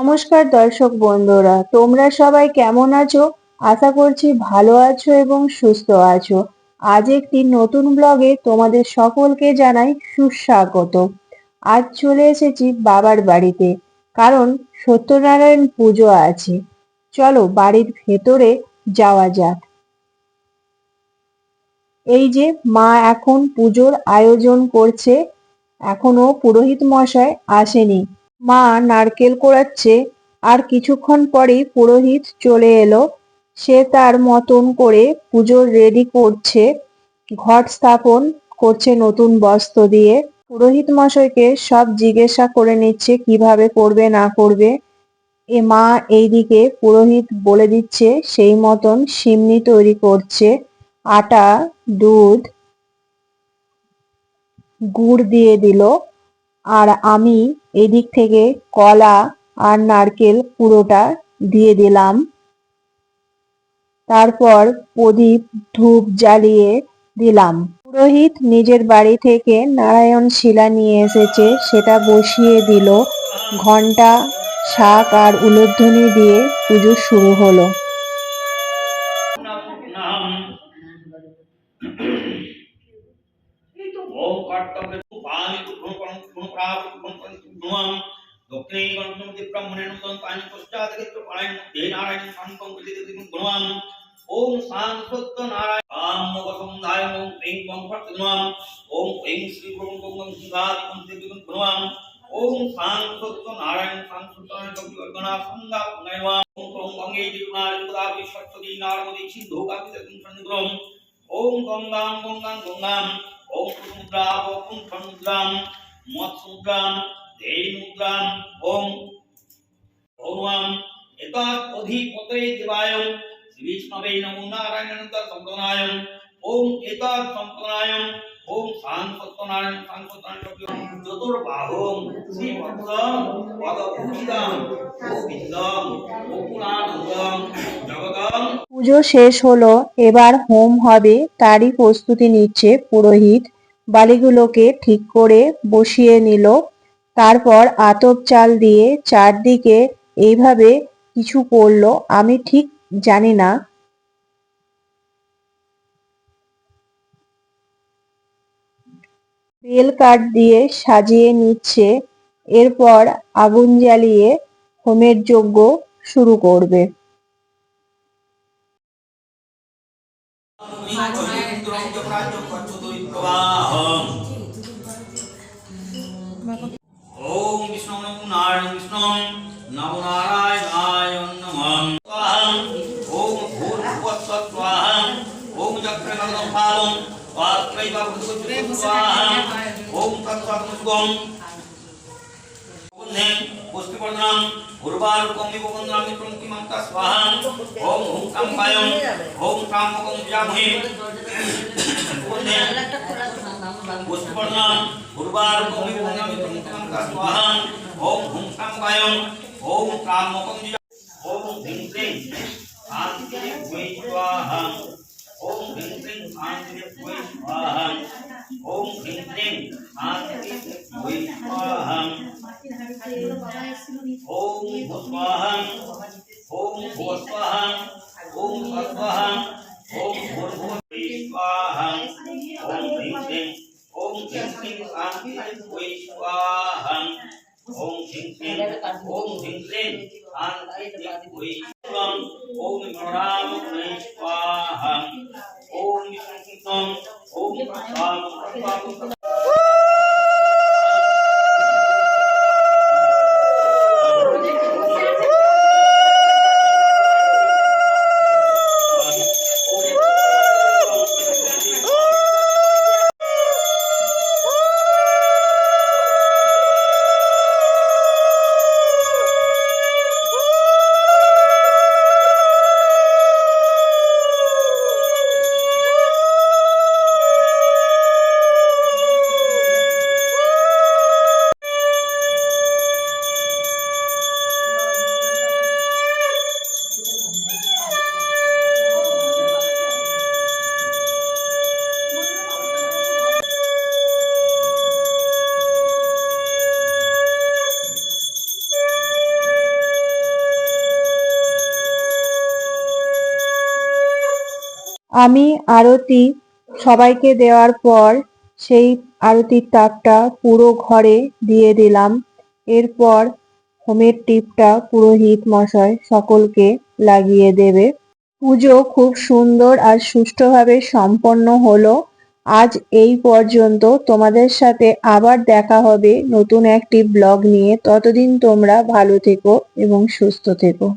নমস্কার দর্শক বন্ধুরা, তোমরা সবাই কেমন আছো? আশা করছি ভালো আছো এবং সুস্থ আছো। আজ একটি নতুন ব্লগে তোমাদের সকলকে জানাই সুস্বাগত। আজ চলে এসেছি বাবার বাড়িতে, কারণ সত্যনারায়ণ পুজো আছে। চলো বাড়ির ভেতরে যাওয়া যাক। এই যে মা এখন পুজোর আয়োজন করছে, এখনো পুরোহিত মশাই আসেনি। মা নারকেল কোড়াচ্ছে, আর কিছুক্ষণ পরেই পুরোহিত চলে এলো। সে তার মতন করে পুজোর রেডি করছে, ঘট স্থাপন করছে নতুন বস্ত্র দিয়ে। পুরোহিত মশাইকে সব জিজ্ঞাসা করে নিচ্ছে কিভাবে করবে না করবে। মা এইদিকে পুরোহিত বলে দিচ্ছে সেই মতন সিমনি তৈরি করছে। আটা, দুধ, গুড় দিয়ে দিল, আর আমি এদিক থেকে কলা আর নারকেল পুরোটা দিয়ে দিলাম। তারপর প্রদীপ ধূপ জ্বালিয়ে দিলাম। পুরোহিত নিজের বাড়ি থেকে নারায়ণ শিলা নিয়ে এসেছে, সেটা বসিয়ে দিল। ঘণ্টা, শাঁখ আর উলুধ্বনি দিয়ে পুজো শুরু হলো। ओम सांस्वत नारायण आम वसुंधाय ओम ऐं पंफर्तनम ओम ऐं श्री गुरुंगं सुधादि पंचदिगं गुणवाम ओम सांस्वत नारायण सांस्वत कविवर्गना संगा नयवा ओम ओम गंगे जीवनाय उदा विश्वसदी नारमदि सिंधु कापितं सन्निग्रहम ओम गंगां गंगां गंगां ओम समुद्रा ओम समुद्रां मत्समुद्रां धेनुद्रां ओम ओम एतत् अधिपते दिवायं विष्णवे नमो नारायण संप्रदाय ओम एतत् संप्रदाय ओम सांसत्तनारायण सांसत्तनारायण चतुर्बाहुं श्रीभद्रं पदभूषितं गोविन्दं गोकुलानन्दं जगदं। পুজো শেষ হলো, এবার হোম হবে, তারই প্রস্তুতি নিচ্ছে পুরোহিত। বালিগুলোকে ঠিক করে বসিয়ে নিল। তারপর আতপ চাল দিয়ে চারদিকে এইভাবে কিছু করলো, আমি ঠিক জানি না। বেল কাঠ দিয়ে সাজিয়ে নিচ্ছে। এরপর আগুন জ্বালিয়ে হোমের যজ্ঞ শুরু করবে। ओम विष्णु नमो नारायण विष्णु नमो नारायणाय नमः ओम भूर्भुवस्सुः स्वाहा ओम चक्रगणं फालं वात्रैव भूतुः स्वाहा ओम तत्सत्सुगं पुण्यं पुष्टिवर्धनं उर्वारुकं विभवनं मित्रं किमन्त स्वाहा ओम हुं कंकायं ओम कामकं विजामहे पुण्यं पुष्टिवर्धनं उर्वारुकं विभवनं मित्रं किमन्त स्वाहा ओम हुं कंकायं ओम कामकं ओम ह्रीं क्लीं शान्ति वै स्वाहा ओम ह्रीं क्लीं शान्ति वै स्वाहा ओम ह्रीं क्लीं शान्ति वै स्वाहा ओम स्वाहा ओम स्वाहा ओम स्वाहा ओम भूर्भुवः स्वाहा ओम ह्रीं क्लीं शान्ति वै स्वाहा ओम ह्रीं क्लीं शान्ति वै स्वाहा ओम मणराम स्वाहा ओम विष्णु ओम स्वाहा আমি আরতি সবাইকে দেওয়ার পর সেই আরতির তাপটা পুরো ঘরে দিয়ে দিলাম। এরপর হোমের টিপটা পুরোহিত মশাই সকলকে লাগিয়ে দেবে। পুজো খুব সুন্দর আর সুষ্ঠুভাবে সম্পন্ন হলো। আজ এই পর্যন্ত। তোমাদের সাথে আবার দেখা হবে নতুন একটি ব্লগ নিয়ে। ততদিন তোমরা ভালো থেকো এবং সুস্থ থেকো।